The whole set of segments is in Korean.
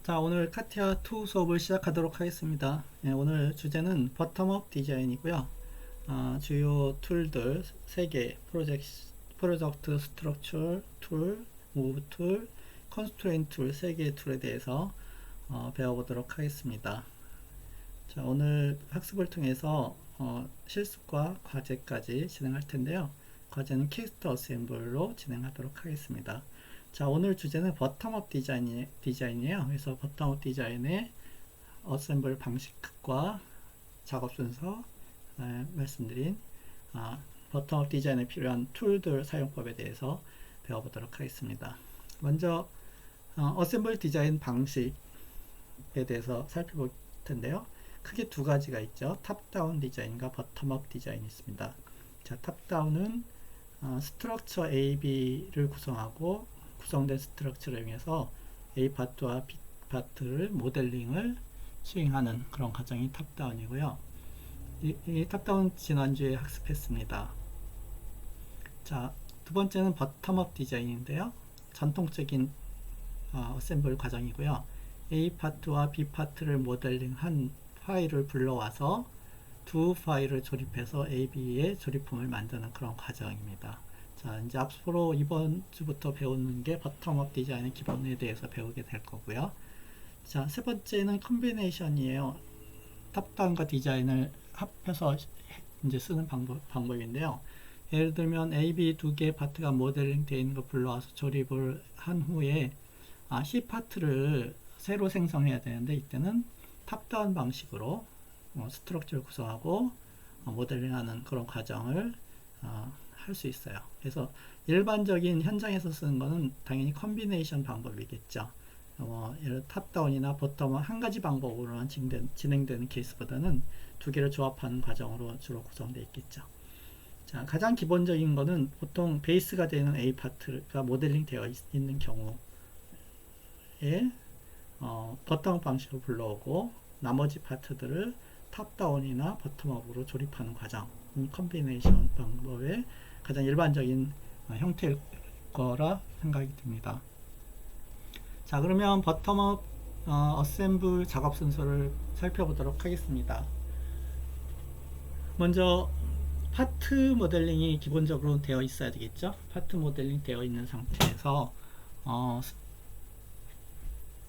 자, 오늘 카티아 2 수업을 시작하도록 하겠습니다. 오늘 주제는 버텀업 디자인이고요. 주요 툴들 3개, 프로젝트 스트럭처 툴, 무브 툴, 컨스트레인트 툴 3개의 툴에 대해서 배워보도록 하겠습니다. 자, 오늘 학습을 통해서 실습과 과제까지 진행할 텐데요. 과제는 캐스트 어셈블로 진행하도록 하겠습니다. 자, 오늘 주제는 버텀업 디자인이에요. 그래서 버텀업 디자인의 어셈블 방식과 작업 순서, 말씀드린 버텀업 디자인에 필요한 툴들 사용법에 대해서 배워보도록 하겠습니다. 먼저 어셈블 디자인 방식에 대해서 살펴볼 텐데요. 크게 두 가지가 있죠. 탑다운 디자인과 버텀업 디자인이 있습니다. 자, 탑다운은 스트럭처 A, B를 구성된 스트럭처를 이용해서 A 파트와 B 파트를 모델링을 수행하는 그런 과정이 탑다운이고요. 이 탑다운 지난주에 학습했습니다. 자, 두 번째는 버텀업 디자인인데요. 전통적인 어셈블 과정이고요. A 파트와 B 파트를 모델링한 파일을 불러와서 두 파일을 조립해서 A, B의 조립품을 만드는 그런 과정입니다. 자, 이제 앞으로 이번 주부터 배우는 게 버텀업 디자인의 기본에 대해서 배우게 될 거고요. 자, 세 번째는 컨비네이션이에요. 탑다운과 디자인을 합해서 이제 쓰는 방법인데요. 예를 들면 A, B 두 개의 파트가 모델링 되어 있는 거 불러와서 조립을 한 후에 C 파트를 새로 생성해야 되는데 이때는 탑다운 방식으로 스트럭처를 구성하고 모델링하는 그런 과정을 할 수 있어요. 그래서 일반적인 현장에서 쓰는 거는 당연히 컨비네이션 방법이겠죠. 탑다운이나 버텀업 한 가지 방법으로만 진행되는 케이스보다는 두 개를 조합하는 과정으로 주로 구성되어 있겠죠. 자, 가장 기본적인 거는 보통 베이스가 되는 A 파트가 모델링 되어 있는 경우에 버텀업 방식으로 불러오고 나머지 파트들을 탑다운이나 버텀업으로 조립하는 과정, 컨비네이션 방법의 가장 일반적인 형태일 거라 생각이 듭니다. 자, 그러면 버텀업 어셈블 작업 순서를 살펴보도록 하겠습니다. 먼저 파트 모델링이 기본적으로 되어 있어야 되겠죠. 파트 모델링 되어 있는 상태에서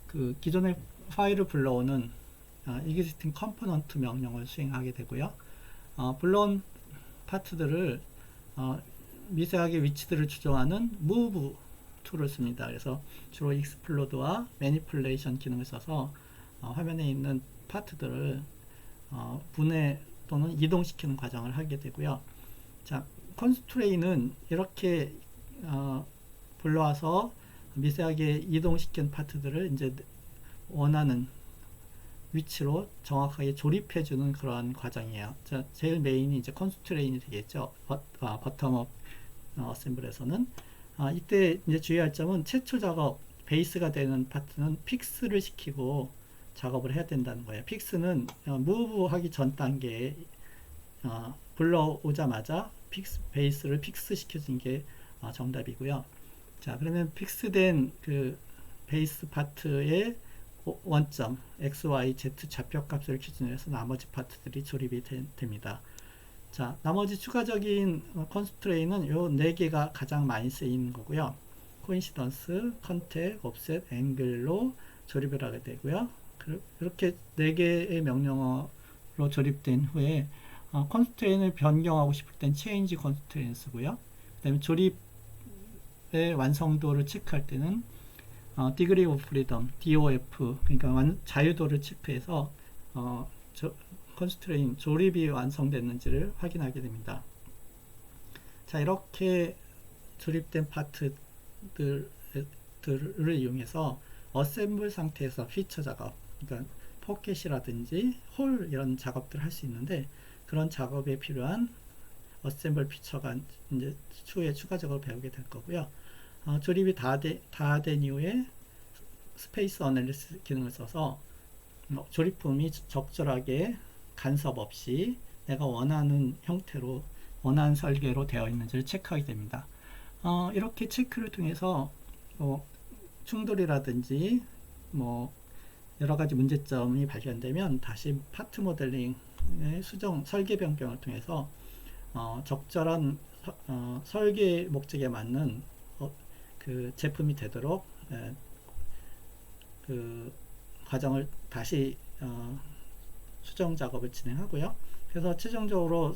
그 기존의 파일을 불러오는 existing component 명령을 수행하게 되고요. 불러온 파트들을 미세하게 위치들을 추정하는 move 툴을 씁니다. 그래서 주로 explod와 manipulation 기능을 써서 화면에 있는 파트들을 분해 또는 이동시키는 과정을 하게 되고요. 자, constraint는 이렇게 불러와서 미세하게 이동시킨 파트들을 이제 원하는 위치로 정확하게 조립해주는 그런 과정이에요. 자, 제일 메인이 이제 컨스트레인이 되겠죠. 버텀업 어셈블에서는 이때 이제 주의할 점은 최초 작업 베이스가 되는 파트는 픽스를 시키고 작업을 해야 된다는 거예요. 픽스는 무브 하기 전 단계에 불러오자마자 베이스를 픽스 시켜준 게 정답이고요. 자, 그러면 픽스된 그 베이스 파트의 원점 x, y, z 좌표값을 기준으로 해서 나머지 파트들이 조립이 됩니다. 자, 나머지 추가적인 컨스트레인은 요 4개가 가장 많이 쓰이는 거고요. 코인시던스, 컨택, 옵셋, 앵글로 조립을 하게 되고요. 이렇게 4개의 명령어로 조립된 후에 컨스트레인을 변경하고 싶을 땐 체인지 컨스트레인 쓰고요. 그 다음에 조립의 완성도를 체크할 때는 degree of freedom, DOF, 그러니까 자유도를 체크해서 컨스트레인, 조립이 완성됐는지를 확인하게 됩니다. 자, 이렇게 조립된 파트들을 이용해서 어셈블 상태에서 피처 작업, 그러니까 포켓이라든지 홀 이런 작업들을 할 수 있는데 그런 작업에 필요한 어셈블 피처가 이제 추후에 추가적으로 배우게 될 거고요. 조립이 다 된 이후에 스페이스 어널리시스 기능을 써서 조립품이 적절하게 간섭 없이 내가 원하는 형태로 원하는 설계로 되어 있는지를 체크하게 됩니다. 이렇게 체크를 통해서 충돌이라든지 여러 가지 문제점이 발견되면 다시 파트 모델링의 설계 변경을 통해서 적절한 설계 목적에 맞는 그 제품이 되도록 그 과정을 다시 수정 작업을 진행하고요. 그래서 최종적으로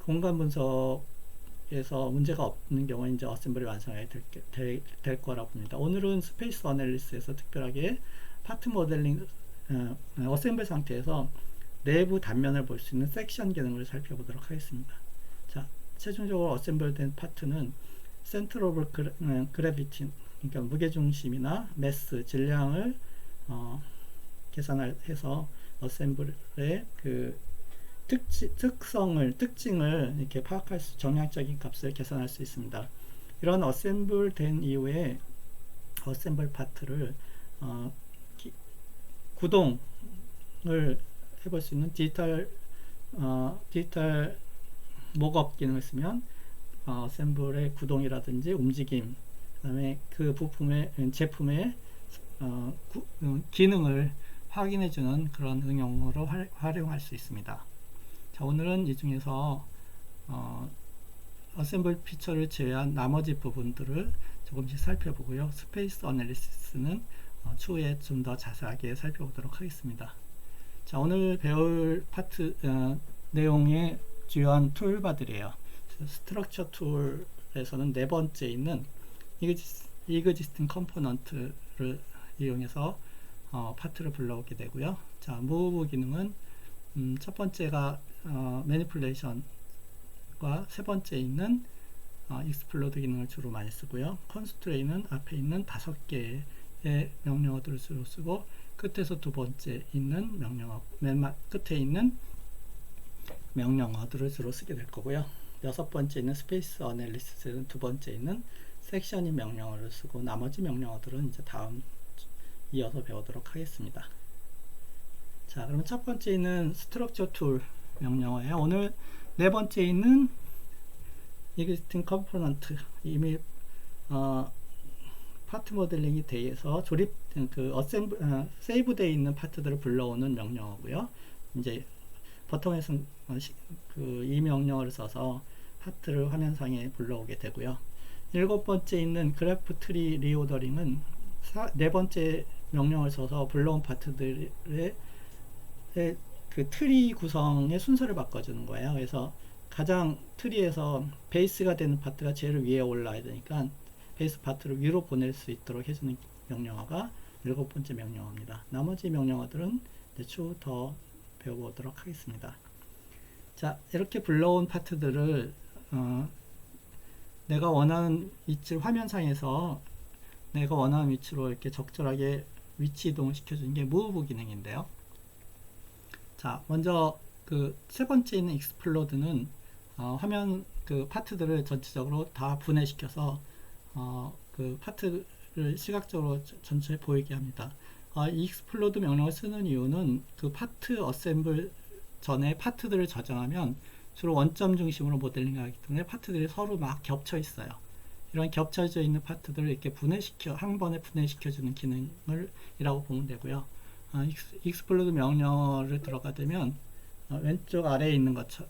공간 분석에서 문제가 없는 경우에 이제 어셈블이 완성이 될 거라고 봅니다. 오늘은 스페이스 어널리스에서 특별하게 파트 모델링 어셈블 상태에서 내부 단면을 볼 수 있는 섹션 기능을 살펴보도록 하겠습니다. 자, 최종적으로 어셈블된 파트는 센터 오브 그래비티, 그러니까 무게중심이나 매스, 질량을 계산해서 어셈블의 그 특징을 이렇게 파악할 수, 정량적인 값을 계산할 수 있습니다. 이런 어셈블 된 이후에 어셈블 파트를 구동을 해볼 수 있는 디지털 목업 기능을 쓰면 어셈블의 구동이라든지 움직임, 그 다음에 그 부품의 제품의 기능을 확인해주는 그런 응용으로 활용할 수 있습니다. 자, 오늘은 이 중에서 어셈블 피처를 제외한 나머지 부분들을 조금씩 살펴보고요. 스페이스 어널리시스는 추후에 좀 더 자세하게 살펴보도록 하겠습니다. 자, 오늘 배울 파트 내용의 주요한 툴바들이에요. 스트럭처 툴에서는 네 번째 있는 existing 컴포넌트를 이용해서 파트를 불러오게 되고요. 자, move 기능은 첫 번째가 manipulation과 세 번째 있는 explode 기능을 주로 많이 쓰고요. constraint는 앞에 있는 5개의 명령어들을 주로 쓰고, 끝에서 두 번째 있는 명령어, 맨 끝에 있는 명령어들을 주로 쓰게 될 거고요. 여섯 번째 있는 스페이스 어널리시스는 두 번째 있는 섹션인 명령어를 쓰고, 나머지 명령어들은 이제 다음 이어서 배우도록 하겠습니다. 자, 그러면 첫 번째 있는 스트럭처 툴 명령어예요. 오늘 네 번째 있는 existing component, 이미 파트 모델링이 돼서 세이브되어 있는 파트들을 불러오는 명령어고요. 이제 버텀에서는 이 명령어를 써서 파트를 화면상에 불러오게 되고요. 일곱 번째 있는 그래프 트리 리오더링은 네 번째 명령을 써서 불러온 파트들의 그 트리 구성의 순서를 바꿔주는 거예요. 그래서 가장 트리에서 베이스가 되는 파트가 제일 위에 올라야 되니까 베이스 파트를 위로 보낼 수 있도록 해주는 명령어가 일곱 번째 명령어입니다. 나머지 명령어들은 추후 더 배워보도록 하겠습니다. 자, 이렇게 불러온 파트들을 내가 원하는 위치를 화면상에서 내가 원하는 위치로 이렇게 적절하게 위치 이동을 시켜주는 게 move 기능인데요. 자, 먼저 그 세 번째 있는 explode는 화면 그 파트들을 전체적으로 다 분해시켜서 그 파트를 시각적으로 전체에 보이게 합니다. 이 explode 명령을 쓰는 이유는 그 파트 어셈블 전에 파트들을 저장하면 주로 원점 중심으로 모델링하기 때문에 파트들이 서로 막 겹쳐 있어요. 이런 겹쳐져 있는 파트들을 이렇게 한 번에 분해시켜주는 기능이라고 보면 되고요. explode 명령어를 들어가 되면 왼쪽 아래에 있는 것처럼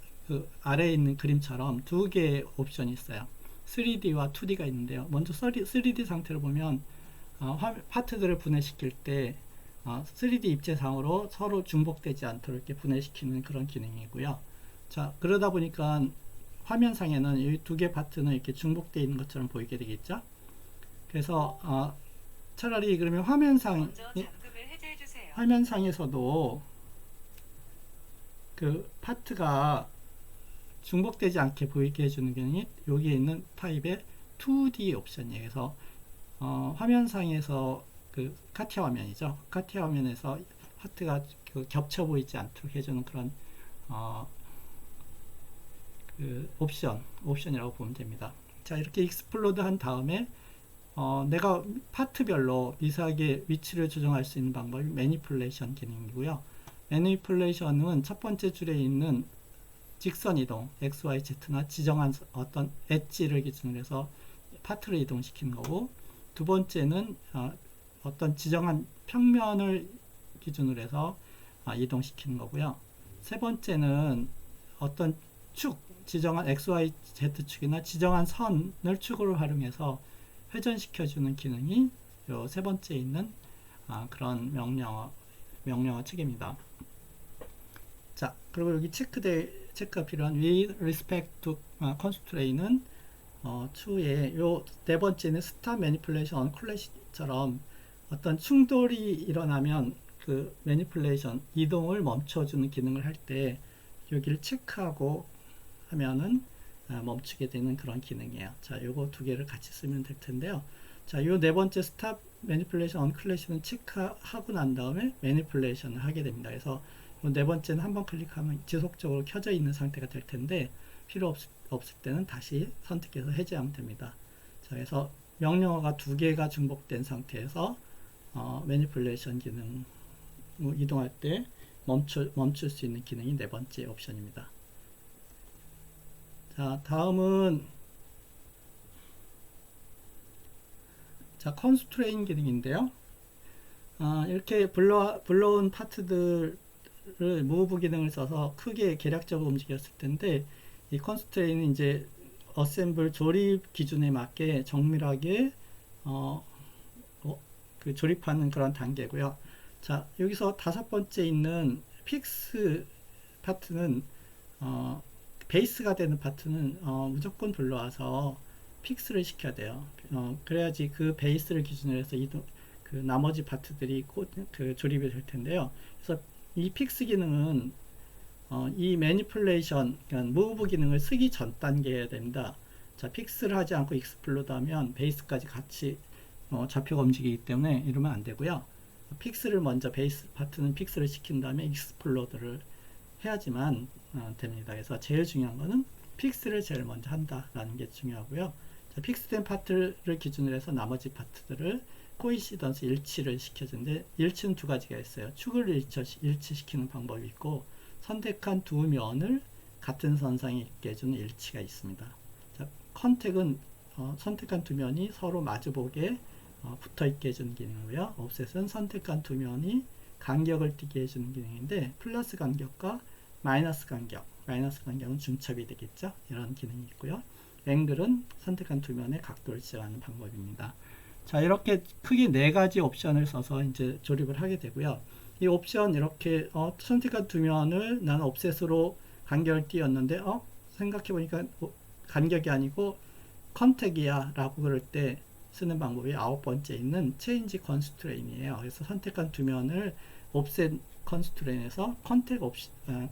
아래에 있는 그림처럼 두 개의 옵션이 있어요. 3D와 2D가 있는데요. 먼저 3D 상태를 보면 파트들을 분해시킬 때 3D 입체상으로 서로 중복되지 않도록 이렇게 분해시키는 그런 기능이고요. 자, 그러다 보니까 화면상에는 이 두 개 파트는 이렇게 중복되어 있는 것처럼 보이게 되겠죠. 그래서 차라리 그러면 화면상에서도 그 파트가 중복되지 않게 보이게 해주는 기능이 여기에 있는 타입의 2D 옵션이에요. 그래서 화면상에서 그 카티아 화면이죠. 카티아 화면에서 파트가 겹쳐 보이지 않도록 해주는 그런 그 옵션이라고 보면 됩니다. 자, 이렇게 익스플로드 한 다음에 내가 파트별로 미세하게 위치를 조정할 수 있는 방법이 매니플레이션 기능이고요. 매니플레이션은 첫 번째 줄에 있는 직선 이동, X, Y, Z나 지정한 어떤 엣지를 기준으로 해서 파트를 이동시키는 거고, 두 번째는 어떤 지정한 평면을 기준으로 해서 이동시키는 거고요. 세 번째는 어떤 축, 지정한 XYZ축이나 지정한 선을 축으로 활용해서 회전시켜주는 기능이 요 세 번째 있는 그런 명령어 측입니다. 자, 그리고 여기 체크가 필요한 with respect to constraint은 추후에 요 네 번째는 stop manipulation on collision처럼 어떤 충돌이 일어나면 그 manipulation 이동을 멈춰주는 기능을 할 때 여기를 체크하고 하면은 멈추게 되는 그런 기능이에요. 자, 요거 두 개를 같이 쓰면 될 텐데요. 자, 요 네 번째 stop manipulation on collision은 체크하고 난 다음에 manipulation을 하게 됩니다. 그래서 요 네 번째는 한번 클릭하면 지속적으로 켜져 있는 상태가 될 텐데 필요 없을 때는 다시 선택해서 해제하면 됩니다. 자, 그래서 명령어가 두 개가 중복된 상태에서 manipulation 기능 이동할 때 멈출 수 있는 기능이 네 번째 옵션입니다. 자, 다음은 constraint 기능인데요. 이렇게 불러온 파트들을 move 기능을 써서 크게 계략적으로 움직였을 텐데 이 constraint은 이제 assemble 조립 기준에 맞게 정밀하게 그 조립하는 그런 단계고요. 자, 여기서 다섯 번째 있는 fix 파트는 베이스가 되는 파트는 무조건 불러와서 픽스를 시켜야 돼요. 그래야지 그 베이스를 기준으로 해서 그 나머지 파트들이 그 조립이 될 텐데요. 그래서 이 픽스 기능은 이 매니플레이션, 그러니까 무브 기능을 쓰기 전 단계여야 됩니다. 자, 픽스를 하지 않고 익스플로드 하면 베이스까지 같이 좌표가 움직이기 때문에 이러면 안 되고요. 픽스를 먼저 베이스 파트는 픽스를 시킨 다음에 익스플로드를 해야지만 됩니다. 그래서 제일 중요한 거는 픽스를 제일 먼저 한다라는 게 중요하고요. 자, 픽스된 파트를 기준으로 해서 나머지 파트들을 코인시던스 일치를 시켜주는데 일치는 두 가지가 있어요. 축을 일치시키는 방법이 있고 선택한 두 면을 같은 선상에 있게 해주는 일치가 있습니다. 자, 컨택은 선택한 두 면이 서로 마주보게 붙어 있게 해주는 기능이고요. 옵셋은 선택한 두 면이 간격을 띄게 해주는 기능인데 플러스 간격과 마이너스 간격은 중첩이 되겠죠. 이런 기능이 있고요. 앵글은 선택한 두 면의 각도를 지정하는 방법입니다. 자, 이렇게 크게 네 가지 옵션을 써서 이제 조립을 하게 되고요. 이 옵션 이렇게 선택한 두 면을 나는 옵셋으로 간격을 띄웠는데 생각해 보니까 간격이 아니고 컨택이야 라고 그럴 때 쓰는 방법이 아홉 번째 있는 체인지 컨스트레인이에요. 그래서 선택한 두 면을 옵셋 컨스트레인에서 컨택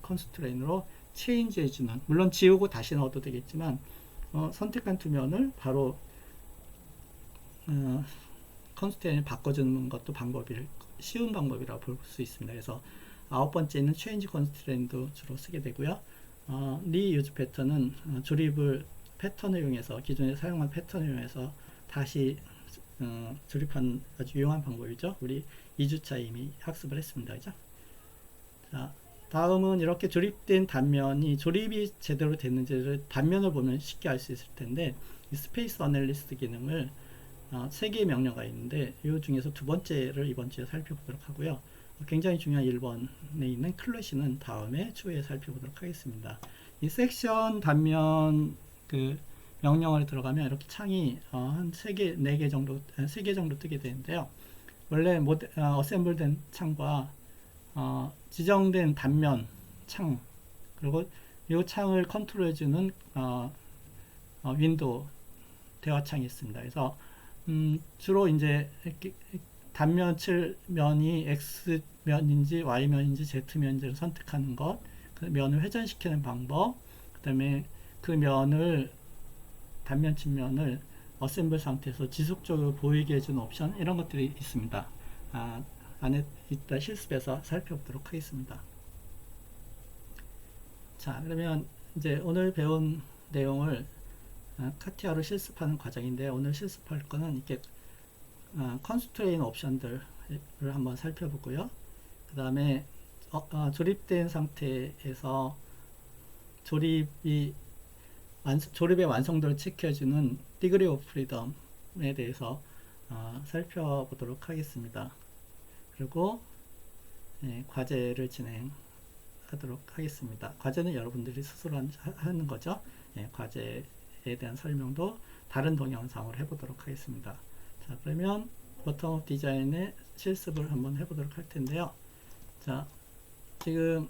컨스트레인으로 체인지 해주는, 물론 지우고 다시 넣어도 되겠지만 선택한 두 면을 바로 컨스트레인을 바꿔주는 것도 쉬운 방법이라고 볼 수 있습니다. 그래서 아홉 번째는 체인지 컨스트레인도 주로 쓰게 되고요. 리유즈 패턴은 조립을 패턴을 이용해서 기존에 사용한 패턴을 이용해서 다시 조립하는 아주 유용한 방법이죠. 우리 2주차 이미 학습을 했습니다. 그죠? 자, 다음은 이렇게 조립된 단면이 조립이 제대로 됐는지를 단면을 보면 쉽게 알 수 있을 텐데 이 스페이스 어널리스트 기능을 3개의 명령어가 있는데 이 중에서 두 번째를 이번 주에 살펴보도록 하고요. 굉장히 중요한 1번에 있는 클래시는 다음에 추후에 살펴보도록 하겠습니다. 이 섹션 단면 그 명령어에 들어가면 이렇게 창이 한 3개, 4개 정도, 3개 정도 뜨게 되는데요. 원래 어셈블된 창과 지정된 단면 창, 그리고 이 창을 컨트롤해주는 윈도우 대화창이 있습니다. 그래서 주로 이제 단면 면이 X면인지 Y면인지 Z면인지를 선택하는 것, 그 면을 회전시키는 방법, 그 다음에 그 면을 단면 측면을 어셈블 상태에서 지속적으로 보이게 해주는 옵션, 이런 것들이 있습니다. 안에 이따 실습해서 살펴보도록 하겠습니다. 자, 그러면 이제 오늘 배운 내용을 카티아로 실습하는 과정인데, 오늘 실습할 거는 이렇게 컨스트레인 옵션들을 한번 살펴보고요. 그 다음에 조립된 상태에서 조립의 완성도를 체크해주는 디그리 오브 프리덤에 대해서 살펴보도록 하겠습니다. 그리고 과제를 진행하도록 하겠습니다. 과제는 여러분들이 스스로 하는 거죠. 과제에 대한 설명도 다른 동영상으로 해보도록 하겠습니다. 자, 그러면 버텀업 디자인의 실습을 한번 해보도록 할 텐데요. 자, 지금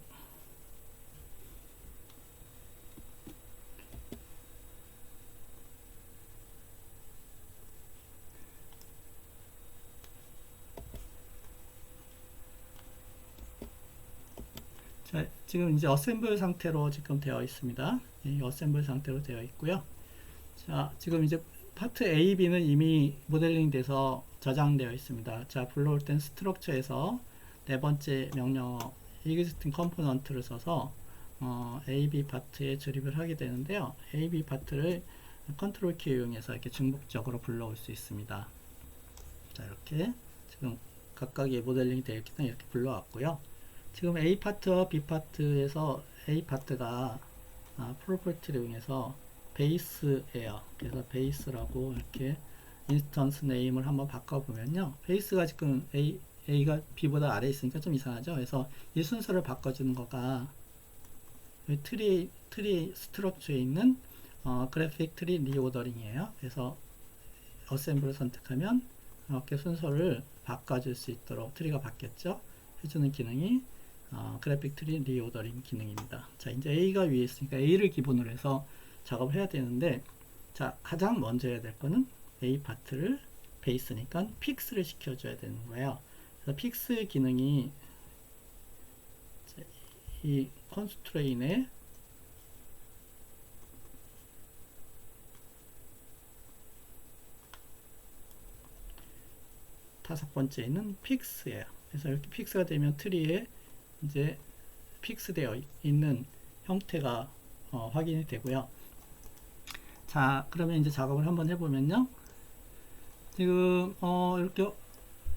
지금 이제 어셈블 상태로 지금 되어 있습니다. 어셈블 상태로 되어 있고요. 자, 지금 이제 파트 A, B는 이미 모델링 돼서 저장되어 있습니다. 자, 불러올 땐 스트럭처에서 네 번째 명령 existing component를 써서 A, B 파트에 조립을 하게 되는데요. A, B 파트를 컨트롤 키 이용해서 이렇게 중복적으로 불러올 수 있습니다. 자, 이렇게 지금 각각의 모델링이 되어 있기 때문에 이렇게 불러왔고요. 지금 A 파트와 B 파트에서 A 파트가 프로퍼티를 이용해서 베이스예요. 그래서 베이스라고 이렇게 인스턴스 네임을 한번 바꿔보면요. 베이스가 지금 A가 B보다 아래에 있으니까 좀 이상하죠. 그래서 이 순서를 바꿔주는 거가 트리 스트럭처에 있는 그래픽 트리 리오더링이에요. 그래서 어셈블을 선택하면 이렇게 순서를 바꿔줄 수 있도록 트리가 바뀌었죠. 해주는 기능이 그래픽 트리 리오더링 기능입니다. 자, 이제 A가 위에 있으니까 A를 기본으로 해서 작업을 해야 되는데, 자, 가장 먼저 해야 될 거는 A 파트를 베이스니까 픽스를 시켜줘야 되는 거예요. 그래서 픽스 기능이 이 컨스트레인에 다섯 번째 있는 픽스예요. 그래서 이렇게 픽스가 되면 트리에 이제 픽스되어 있는 형태가 확인이 되고요. 자, 그러면 이제 작업을 한번 해보면요. 지금 이렇게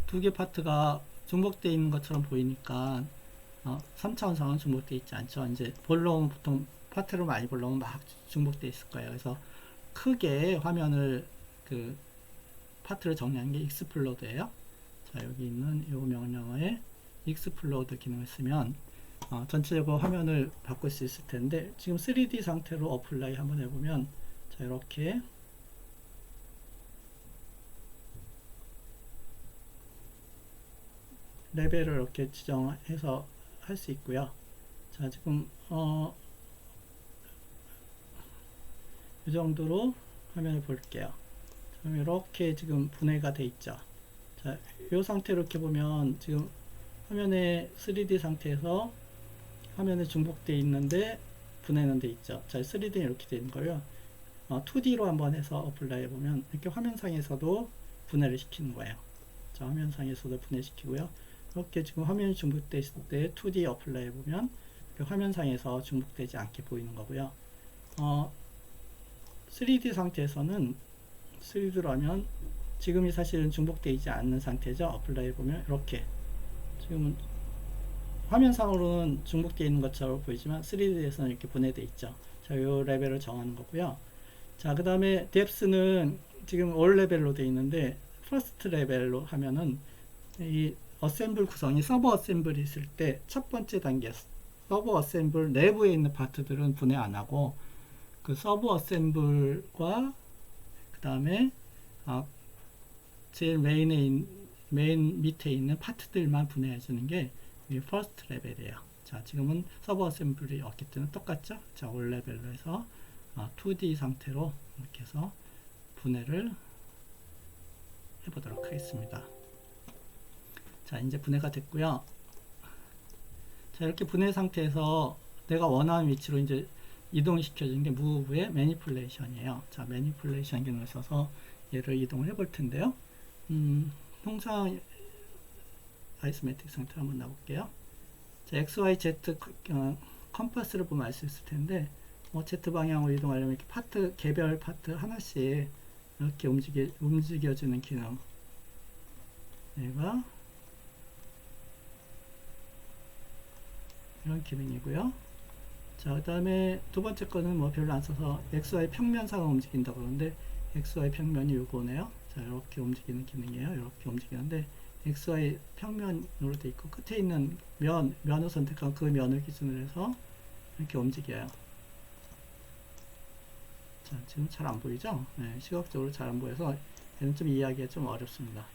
두 개 파트가 중복되어 있는 것처럼 보이니까 3차원상은 중복되어 있지 않죠. 이제 볼륨 보통 파트로 많이 볼륨은 막 중복되어 있을 거예요. 그래서 크게 화면을 파트를 정리한 게 익스플로드예요. 자, 여기 있는 이 명령어에 익스플로드 기능을 쓰면 전체적으로 화면을 바꿀 수 있을 텐데, 지금 3D 상태로 어플라이 한번 해보면, 자, 이렇게 레벨을 이렇게 지정해서 할 수 있고요. 자, 지금 이 정도로 화면을 볼게요. 그럼 이렇게 지금 분해가 돼 있죠. 자, 이 상태로 이렇게 보면 지금 화면에 3D 상태에서 화면에 중복되어 있는데 분해는 돼 있죠. 자, 3D는 이렇게 되는 거예요. 2D로 한번 해서 어플라이 해보면 이렇게 화면상에서도 분해를 시키는 거예요. 자, 화면상에서도 분해시키고요. 이렇게 지금 화면이 중복되어 있을 때 2D 어플라이 해보면 화면상에서 중복되지 않게 보이는 거고요. 3D 상태에서는 3D로 하면 지금이 사실은 중복되어 있지 않는 상태죠. 어플라이 해보면 이렇게 지금 화면상으로는 중복되어 있는 것처럼 보이지만 3D에서는 이렇게 분해되어 있죠. 자, 이 레벨을 정하는 거고요. 자, 그 다음에 뎁스는 지금 올 레벨로 되어 있는데 퍼스트 레벨로 하면은 이 어셈블 구성이 서버 어셈블이 있을 때 첫 번째 단계 서버 어셈블 내부에 있는 파트들은 분해 안 하고 그 서버 어셈블과 그 다음에 제일 메인 밑에 있는 파트들만 분해해 주는 게 이 퍼스트 레벨이에요. 자, 지금은 서버 어셈블이 없기 때문에 똑같죠? 자, 올 레벨로 해서 2D 상태로 이렇게 해서 분해를 해보도록 하겠습니다. 자, 이제 분해가 됐고요. 자, 이렇게 분해 상태에서 내가 원하는 위치로 이제 이동시켜주는 게 무브의 매니플레이션이에요. 자, 매니플레이션 기능을 써서 얘를 이동을 해볼 텐데요. 통상 아이소메트릭 상태로 한번 나볼게요. 자, XYZ 컴파스를 보면 알 수 있을 텐데, Z 방향으로 이동하려면 이렇게 개별 파트 하나씩 이렇게 움직여주는 기능. 얘가 이런 기능이고요. 자, 그 다음에 두 번째 거는 뭐 별로 안 써서 XY 평면상으로 움직인다고 그러는데 XY 평면이 요거네요. 자, 이렇게 움직이는 기능이에요. 이렇게 움직이는데 XY 평면으로 돼 있고 끝에 있는 면을 선택한 그 면을 기준으로 해서 이렇게 움직여요. 자, 지금 잘 안 보이죠? 네, 시각적으로 잘 안 보여서 얘는 좀 이해하기가 좀 어렵습니다.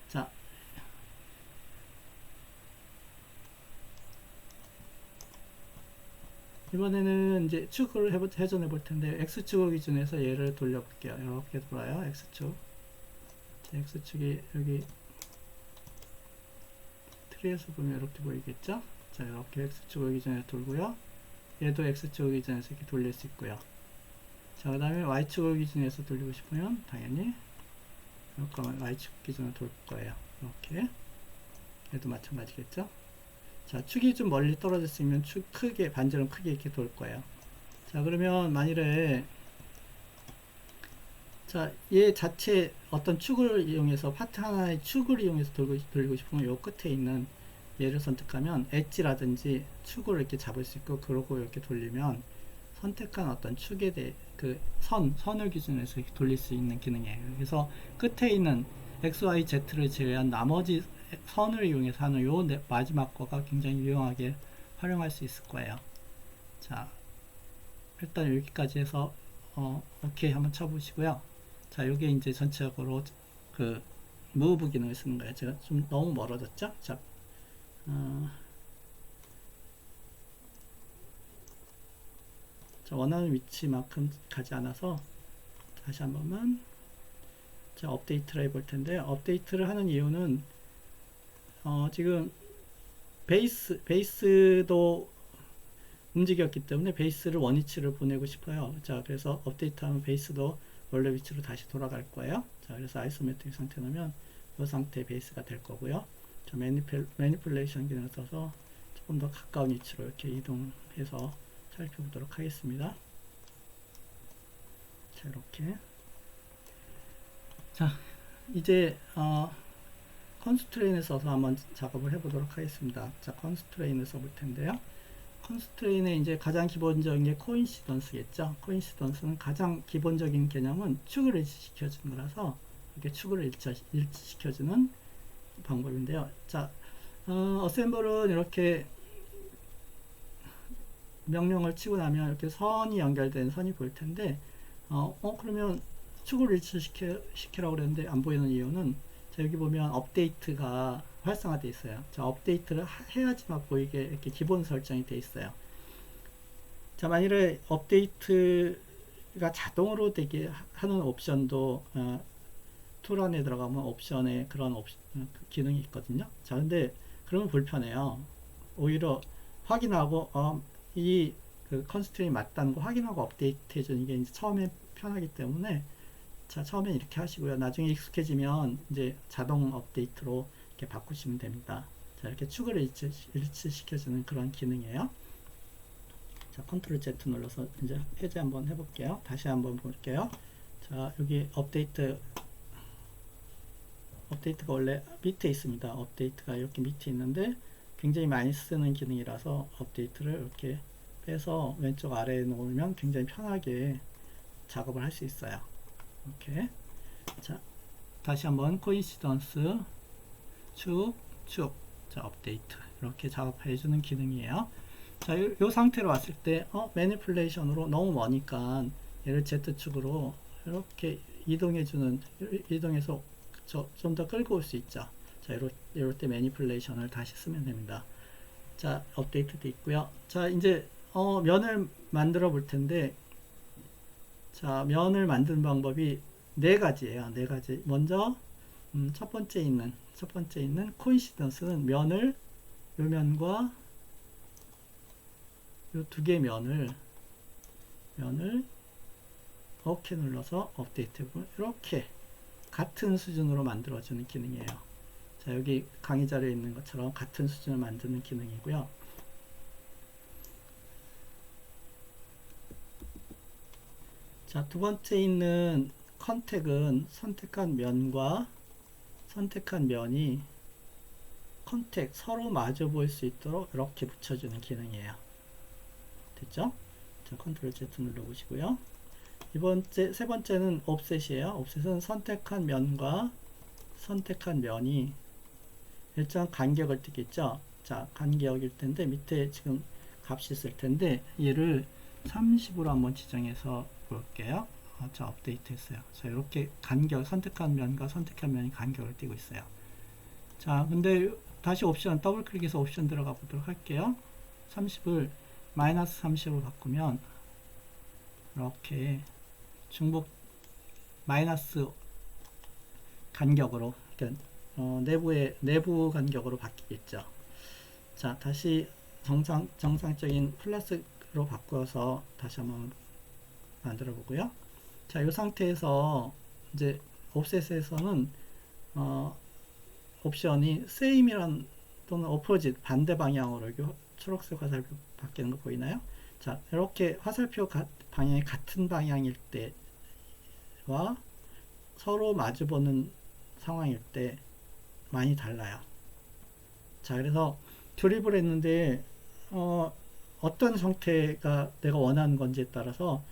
자, 이번에는 이제 축을 회전해 볼 텐데 X축을 기준해서 얘를 돌려볼게요. 이렇게 돌아요. X축. 자, X축이 여기 트리에서 보면 이렇게 보이겠죠? 자, 이렇게 X축을 기준해서 돌고요. 얘도 X축을 기준해서 이렇게 돌릴 수 있고요. 자, 그 다음에 Y축을 기준해서 돌리고 싶으면 당연히 이렇게 Y축 기준으로 돌 거예요. 이렇게. 얘도 마찬가지겠죠? 자, 축이 좀 멀리 떨어졌으면 축 크게, 반지름 크게 이렇게 돌 거예요. 자, 그러면 만일에 자, 얘 자체 어떤 축을 이용해서 파트 하나의 축을 이용해서 돌리고 싶으면 요 끝에 있는 얘를 선택하면 엣지라든지 축을 이렇게 잡을 수 있고 그러고 이렇게 돌리면 선택한 어떤 축에 대해 그 선을 기준해서 이렇게 돌릴 수 있는 기능이에요. 그래서 끝에 있는 X, Y, Z를 제외한 나머지 선을 이용해서 하는 요 마지막 거가 굉장히 유용하게 활용할 수 있을 거예요. 자, 일단 여기까지 해서 오케이 한번 쳐보시고요. 자, 요게 이제 전체적으로 그 무브 기능을 쓰는 거예요. 제가 좀 너무 멀어졌죠? 자, 원하는 위치만큼 가지 않아서 다시 한 번만 자, 업데이트를 해볼 텐데요. 업데이트를 하는 이유는 지금 베이스도 움직였기 때문에 베이스를 원위치를 보내고 싶어요. 자, 그래서 업데이트하면 베이스도 원래 위치로 다시 돌아갈 거예요. 자, 그래서 아이소메트릭 상태 놓으면 이 상태 베이스가 될 거고요. 자, 매니플레이션 기능을 써서 조금 더 가까운 위치로 이렇게 이동해서 살펴보도록 하겠습니다. 자, 이렇게. 자, 이제 컨스트레인을 써서 한번 작업을 해보도록 하겠습니다. 자, 컨스트레인을 써볼 텐데요. 컨스트레인의 이제 가장 기본적인 게 코인시던스겠죠. 코인시던스는 가장 기본적인 개념은 축을 일치시켜주는 거라서 이렇게 축을 일치시켜주는 방법인데요. 자, 어셈블은 이렇게 명령을 치고 나면 이렇게 선이 연결된 선이 보일 텐데, 그러면 축을 일치시키라고 그랬는데 안 보이는 이유는 자, 여기 보면 업데이트가 활성화되어 있어요. 자, 업데이트를 해야지만 보이게 이렇게 기본 설정이 되어 있어요. 자, 만일에 업데이트가 자동으로 되게 하는 옵션도 툴 안에 들어가면 옵션에 그런 기능이 있거든요. 자, 근데 그러면 불편해요. 오히려 확인하고 이 그 컨스트레인이 맞다는 거 확인하고 업데이트 해주는 게 이제 처음에 편하기 때문에 자, 처음엔 이렇게 하시고요. 나중에 익숙해지면 이제 자동 업데이트로 이렇게 바꾸시면 됩니다. 자, 이렇게 축을 일치시켜주는 그런 기능이에요. 자, 컨트롤 Z 눌러서 이제 해제 한번 해볼게요. 다시 한번 볼게요. 자, 여기 업데이트가 원래 밑에 있습니다. 업데이트가 이렇게 밑에 있는데 굉장히 많이 쓰는 기능이라서 업데이트를 이렇게 빼서 왼쪽 아래에 놓으면 굉장히 편하게 작업을 할 수 있어요. 이렇게. 자, 다시 한번 코인시던스 축. 자, 업데이트 이렇게 작업해 주는 기능이에요. 자, 요 상태로 왔을 때 매니플레이션으로 너무 머니까 얘를 Z축으로 이렇게 이동해서 좀 더 끌고 올 수 있죠. 자, 이럴 때 매니플레이션을 다시 쓰면 됩니다. 자, 업데이트도 있고요. 자, 이제 면을 만들어 볼 텐데, 자, 면을 만드는 방법이 네 가지예요. 네 가지. 먼저 첫 번째 있는 코인시던스는 요 면과 요 두 개의 면을 오케이 눌러서 업데이트 해보면 이렇게 같은 수준으로 만들어주는 기능이에요. 자, 여기 강의 자료에 있는 것처럼 같은 수준을 만드는 기능이고요. 자, 두 번째 있는 컨택은 선택한 면이 서로 마주 보일 수 있도록 이렇게 붙여주는 기능이에요. 됐죠? 자, 컨트롤 Z 눌러보시고요. 세 번째는 옵셋이에요. 옵셋은 선택한 면이 일정 간격을 띠겠죠. 자, 간격일 텐데 밑에 지금 값이 있을 텐데 얘를 30으로 한번 지정해서 볼게요. 자, 업데이트 했어요. 자, 이렇게 선택한 면과 선택한 면이 간격을 띠고 있어요. 자, 근데 다시 더블 클릭해서 옵션 들어가 보도록 할게요. 30을 마이너스 30으로 바꾸면 이렇게 중복 마이너스 간격으로, 그러니까 내부 간격으로 바뀌겠죠. 자, 다시 정상적인 플러스로 바꿔서 다시 한번 만들어 보고요. 자, 이 상태에서 이제 옵셋에서는 옵션이 same이란 또는 opposite 반대 방향으로 이렇게 초록색 화살표 바뀌는 거 보이나요? 자, 이렇게 화살표 방향이 같은 방향일 때와 서로 마주보는 상황일 때 많이 달라요. 자, 그래서 조립을 했는데 어떤 형태가 내가 원하는 건지에 따라서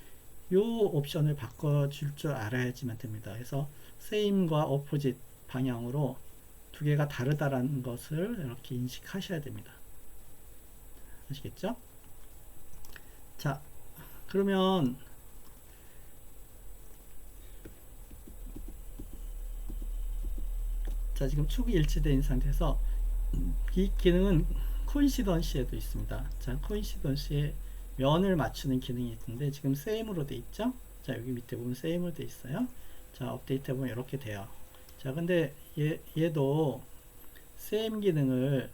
이 옵션을 바꿔줄 줄 알아야지만 됩니다. 그래서 same과 opposite 방향으로 두 개가 다르다라는 것을 이렇게 인식하셔야 됩니다. 아시겠죠? 자, 그러면 자, 지금 축이 일치되어 있는 상태에서 이 기능은 코인시던시에도 있습니다. 자, 코인시던시에 면을 맞추는 기능이 있는데 지금 same으로 되어 있죠? 자, 여기 밑에 보면 same으로 되어 있어요. 자, 업데이트 해보면 이렇게 돼요. 자, 근데 얘도 same 기능을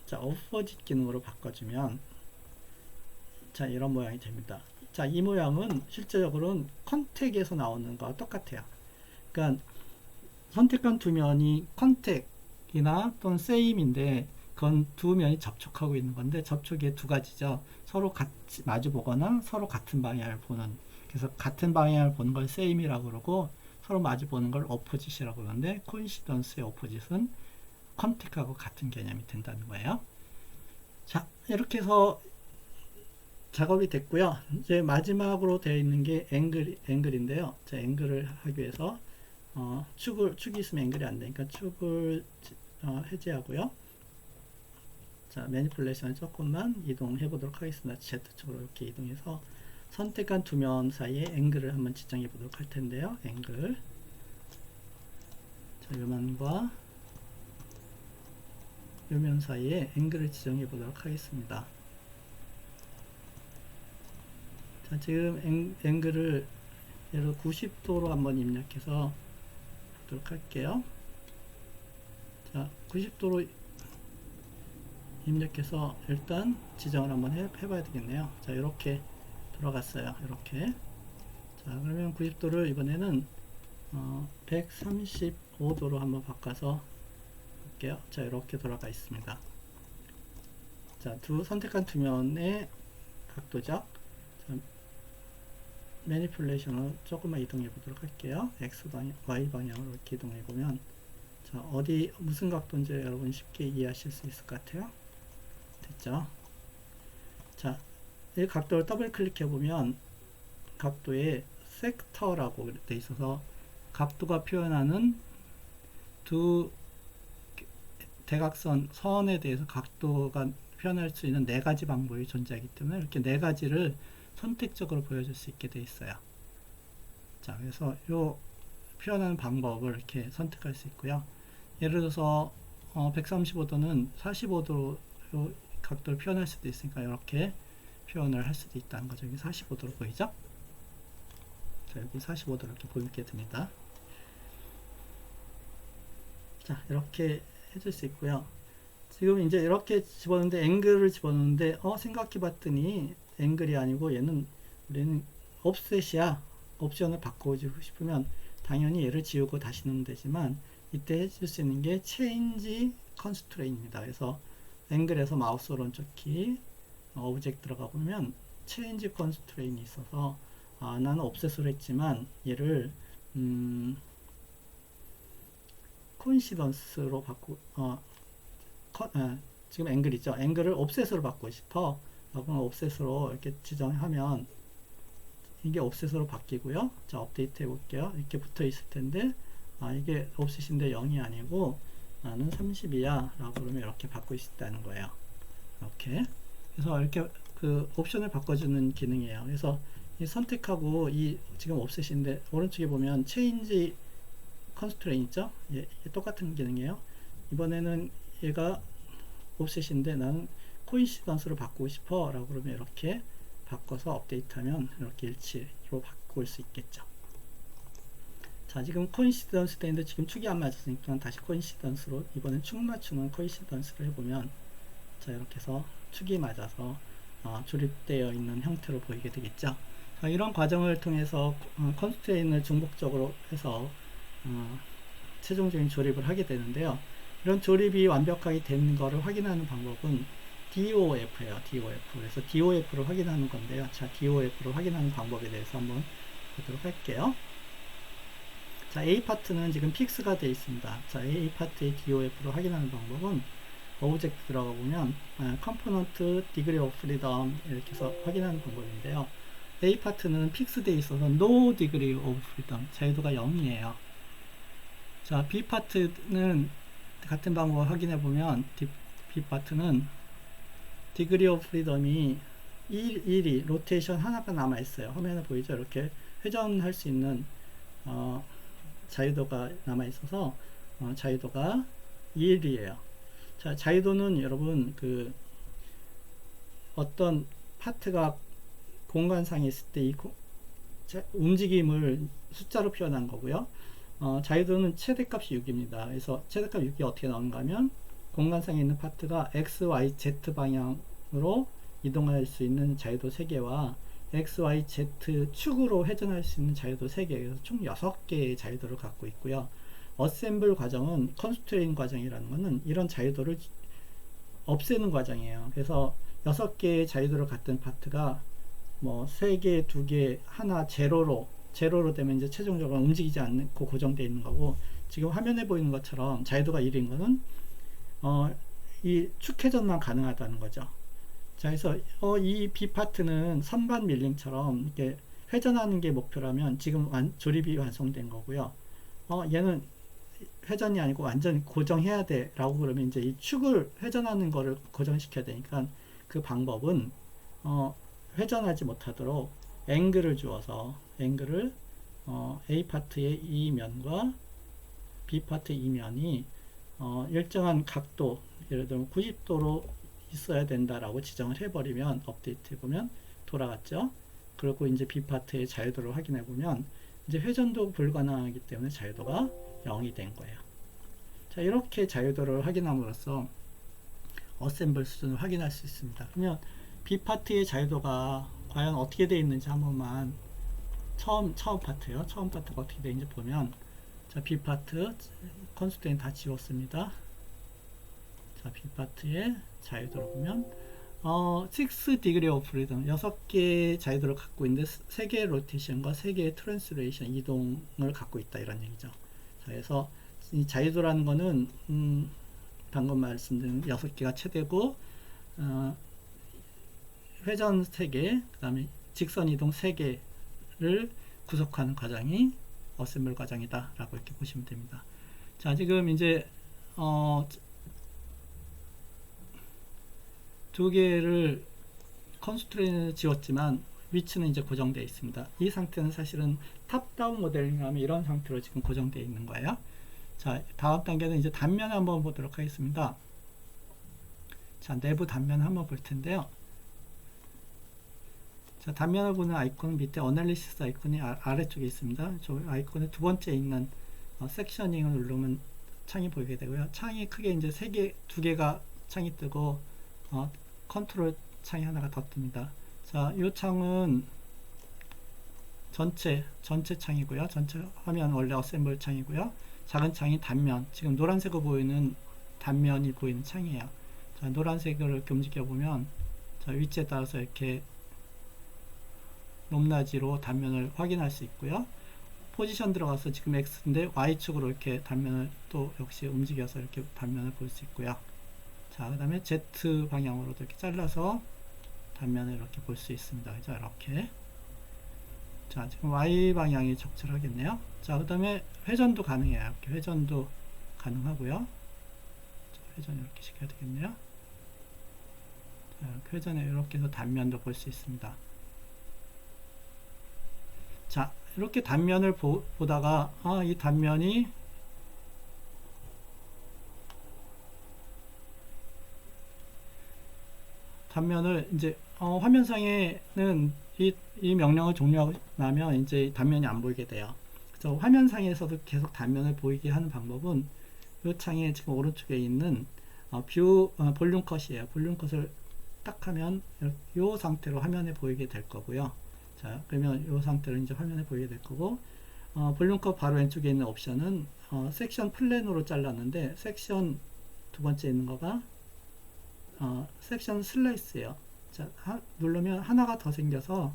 자, opposite 기능으로 바꿔주면 자, 이런 모양이 됩니다. 자, 이 모양은 실제적으로는 컨택에서 나오는 거와 똑같아요. 그러니까 선택한 두 면이 컨택이나 또는 same인데 그건 두 면이 접촉하고 있는 건데 접촉이 두 가지죠. 서로 같이 마주 보거나 서로 같은 방향을 보는, 그래서 같은 방향을 보는 걸 same이라고 그러고 서로 마주 보는 걸 opposite이라고 그러는데 coincidence의 opposite은 컨택하고 같은 개념이 된다는 거예요. 자, 이렇게 해서 작업이 됐고요. 이제 마지막으로 되어 있는 게 앵글인데요. 자, 앵글을 하기 위해서 축이 있으면 앵글이 안 되니까 축을 해제하고요. 자, 매니플레이션을 조금만 이동해 보도록 하겠습니다. Z축으로 이렇게 이동해서 선택한 두 면 사이에 앵글을 한번 지정해 보도록 할 텐데요. 앵글. 자, 요 면과 요 면 사이에 앵글을 지정해 보도록 하겠습니다. 자, 지금 앵글을 예를 90도로 한번 입력해서 보도록 할게요. 자, 90도로 입력해서 일단 지정을 한번 해봐야 되겠네요. 자, 이렇게 들어갔어요. 이렇게. 자, 그러면 90도를 이번에는 135도로 한번 바꿔서 볼게요. 자, 이렇게 돌아가 있습니다. 자, 선택한 두 면의 각도죠. 자, 매니플레이션을 조금만 이동해 보도록 할게요. X 방향, Y 방향으로 이렇게 이동해 보면 자, 무슨 각도인지 여러분 쉽게 이해하실 수 있을 것 같아요. 됐죠? 자, 이 각도를 더블 클릭해 보면 각도에 섹터라고 되어 있어서 각도가 표현하는 두 대각선 선에 대해서 각도가 표현할 수 있는 네 가지 방법이 존재하기 때문에 이렇게 네 가지를 선택적으로 보여줄 수 있게 되어 있어요. 자, 그래서 요 표현하는 방법을 이렇게 선택할 수 있고요. 예를 들어서 135도는 45도로 요 각도를 표현할 수도 있으니까 이렇게 표현을 할 수도 있다는 거죠. 여기 45도로 보이죠? 자, 여기 45도로 이렇게 보이게 됩니다. 자, 이렇게 해줄 수 있고요. 지금 이제 이렇게 집어넣는데 앵글을 집어넣는데 생각해 봤더니 앵글이 아니고 우리는 옵셋이야. 옵션을 바꿔주고 싶으면 당연히 얘를 지우고 다시 넣으면 되지만 이때 해줄 수 있는 게 change constraint입니다. 그래서 앵글에서 마우스 오른쪽 키 오브젝트 들어가 보면 change constraint이 있어서 나는 옵셋으로 했지만 얘를 coincidence로 지금 앵글이죠. 앵글을 옵셋으로 바꾸고 싶어. 그러면 옵셋으로 이렇게 지정하면 이게 옵셋으로 바뀌고요. 자, 업데이트 해볼게요. 이렇게 붙어 있을 텐데, 이게 옵셋인데 0이 아니고 나는 30이야 라고 그러면 이렇게 바꿀 수 있다는 거예요. 이렇게. 그래서 이렇게 그 옵션을 바꿔주는 기능이에요. 그래서 이 선택하고 이 지금 옵셋인데 오른쪽에 보면 체인지 컨스트레인 있죠? 예, 똑같은 기능이에요. 이번에는 얘가 옵셋인데 나는 코인시던스로 바꾸고 싶어 라고 그러면 이렇게 바꿔서 업데이트하면 이렇게 일치로 바꿀 수 있겠죠. 자, 지금 코인시던스 때인데 지금 축이 안 맞았으니까 다시 코인시던스로 이번엔 축 맞추는 코인시던스를 해보면, 자, 이렇게 해서 축이 맞아서 조립되어 있는 형태로 보이게 되겠죠. 자, 이런 과정을 통해서 컨스트레인을 중복적으로 해서 최종적인 조립을 하게 되는데요. 이런 조립이 완벽하게 된 것을 확인하는 방법은 DOF예요. DOF. 그래서 DOF를 확인하는 건데요. 자, DOF를 확인하는 방법에 대해서 한번 보도록 할게요. 자, A 파트는 지금 픽스가 되어 있습니다. 자, A 파트의 DOF를 확인하는 방법은 오브젝트 들어가 보면 컴포넌트 디그리 오브 프리덤 이렇게 해서 확인하는 방법인데요. A 파트는 픽스 되어 있어서 no degree of freedom, 자유도가 0이에요. 자, B 파트는 같은 방법을 확인해 보면 B 파트는 degree of freedom이 1이 로테이션 하나가 남아 있어요. 화면에 보이죠? 이렇게 회전할 수 있는 자유도가 남아 있어서 자유도가 1이에요. 자, 자유도는 여러분 그 어떤 파트가 공간상에 있을 때 이 움직임을 숫자로 표현한 거고요. 자유도는 최대값이 6입니다. 그래서 최대값 6이 어떻게 나오는가 하면 공간상에 있는 파트가 X, Y, Z 방향으로 이동할 수 있는 자유도 3개와 X, Y, Z 축으로 회전할 수 있는 자유도 3개, 그래서 총 6개의 자유도를 갖고 있고요. 어셈블 과정은 컨스트레인 과정이라는 것은 이런 자유도를 없애는 과정이에요. 그래서 6개의 자유도를 갖던 파트가 뭐 3개, 2개, 하나 제로로 되면 이제 최종적으로 움직이지 않고 고정되어 있는 거고, 지금 화면에 보이는 것처럼 자유도가 1인 거는 이 축회전만 가능하다는 거죠. 자, 그래서 이 B 파트는 선반 밀링처럼 이렇게 회전하는 게 목표라면 지금 조립이 완성된 거고요. 얘는 회전이 아니고 완전 고정해야 돼 라고 그러면 이제 이 축을 회전하는 거를 고정시켜야 되니까 그 방법은 회전하지 못하도록 앵글을 주어서 앵글을 A 파트의 이 면과 B 파트의 이 면이 일정한 각도, 예를 들면 90도로 있어야 된다라고 지정을 해버리면 업데이트 해보면 돌아갔죠. 그리고 이제 B 파트의 자유도를 확인해 보면 이제 회전도 불가능하기 때문에 자유도가 0이 된 거예요. 자, 이렇게 자유도를 확인함으로써 어셈블 수준을 확인할 수 있습니다. 그러면 B 파트의 자유도가 과연 어떻게 되어 있는지 한 번만 처음 파트요. 처음 파트가 어떻게 되어 있는지 보면, 자, B 파트 컨스트레인 다 지웠습니다. 자, B 파트의 자유도를 보면 6 degree of freedom, 6개의 자유도를 갖고 있는데 3개의 로테이션과 3개의 트랜스레이션 이동을 갖고 있다 이런 얘기죠. 자, 그래서 이 자유도라는 거는 방금 말씀드린 6개가 최대고 회전 3개, 그 다음에 직선 이동 3개를 구속하는 과정이 어셈블 과정이다 라고 이렇게 보시면 됩니다. 자, 지금 이제 2개를 컨스트레인을 지웠지만 위치는 이제 고정되어 있습니다. 이 상태는 사실은 탑다운 모델링 하면 이런 상태로 지금 고정되어 있는 거예요. 자, 다음 단계는 이제 단면을 한번 보도록 하겠습니다. 자, 내부 단면을 한번 볼 텐데요. 자, 단면을 보는 아이콘 밑에 어널리시스 아이콘이 아래쪽에 있습니다. 저 아이콘의 두 번째 있는 섹셔닝을 누르면 창이 보이게 되고요. 창이 크게 이제 2개가 창이 뜨고 컨트롤 창이 하나가 더 뜹니다. 자, 이 창은 전체 창이고요. 전체 화면 원래 어셈블 창이고요. 작은 창이 단면, 지금 노란색으로 보이는 단면이 보이는 창이에요. 자, 노란색을 이렇게 움직여 보면, 자, 위치에 따라서 이렇게 높낮이로 단면을 확인할 수 있고요. 포지션 들어가서 지금 X인데 Y축으로 이렇게 단면을 또 역시 움직여서 이렇게 단면을 볼 수 있고요. 자, 그 다음에 Z 방향으로도 이렇게 잘라서 단면을 이렇게 볼 수 있습니다. 그죠? 이렇게. 자, 지금 Y 방향이 적절하겠네요. 자, 그 다음에 회전도 가능해요. 이렇게 회전도 가능하고요. 자, 회전 이렇게 시켜야 되겠네요. 자, 회전에 이렇게 해서 단면도 볼 수 있습니다. 자, 이렇게 단면을 보다가 이 단면을 이제 화면상에는 이 명령을 종료하고 나면 이제 단면이 안 보이게 돼요. 그래서 화면상에서도 계속 단면을 보이게 하는 방법은 이 창에 지금 오른쪽에 있는 볼륨 컷이에요. 볼륨 컷을 딱 하면 이 상태로 화면에 보이게 될 거고요. 자, 그러면 이 상태로 이제 화면에 보이게 될 거고, 볼륨 컷 바로 왼쪽에 있는 옵션은 섹션 플랜으로 잘랐는데, 섹션 두 번째 있는 거가 섹션 슬라이스예요. 자, 누르면 하나가 더 생겨서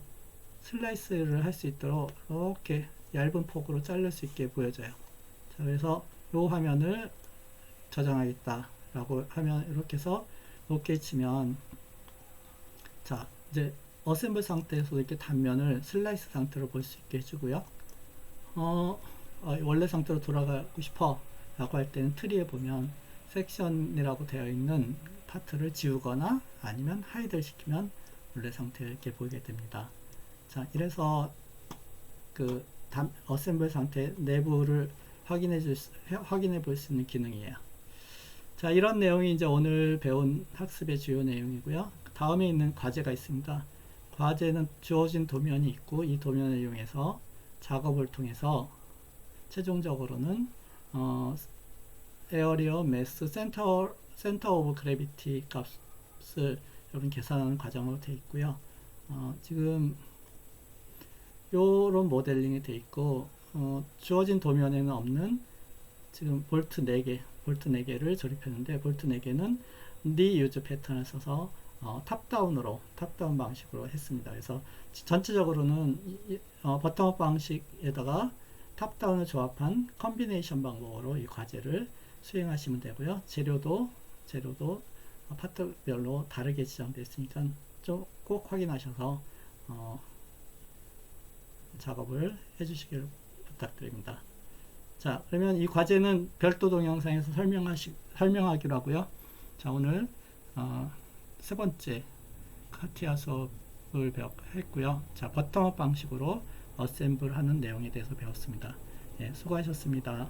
슬라이스를 할 수 있도록 이렇게 얇은 폭으로 자를 수 있게 보여져요. 자, 그래서 이 화면을 저장하겠다 라고 하면 이렇게 해서 OK 치면, 자, 이제 어셈블 상태에서 이렇게 단면을 슬라이스 상태로 볼 수 있게 해주고요. 원래 상태로 돌아가고 싶어 라고 할 때는 트리에 보면 섹션이라고 되어 있는 파트를 지우거나 아니면 하이드를 시키면 원래 상태에 이렇게 보이게 됩니다. 자, 이래서 그 어셈블 상태 내부를 확인해 볼 수 있는 기능이에요. 자, 이런 내용이 이제 오늘 배운 학습의 주요 내용이고요. 다음에 있는 과제가 있습니다. 과제는 주어진 도면이 있고 이 도면을 이용해서 작업을 통해서 최종적으로는 에어리어 매스 센터 오브 그래비티 값을 여러분 계산하는 과정으로 되어 있고요. 지금 요런 모델링이 되어 있고 주어진 도면에는 없는 지금 볼트 4개를 조립했는데, 볼트 4개는 리유즈 패턴을 써서 탑다운 방식으로 했습니다. 그래서 전체적으로는 버텀업 방식에다가 탑다운을 조합한 컨비네이션 방법으로 이 과제를 수행하시면 되고요. 재료도 파트별로 다르게 지정되어 있으니까 꼭 확인하셔서 작업을 해주시길 부탁드립니다. 자, 그러면 이 과제는 별도 동영상에서 설명하기로 하고요. 자, 오늘 세 번째 카티아 수업을 했고요. 자, 버텀업 방식으로 어셈블 하는 내용에 대해서 배웠습니다. 예, 수고하셨습니다.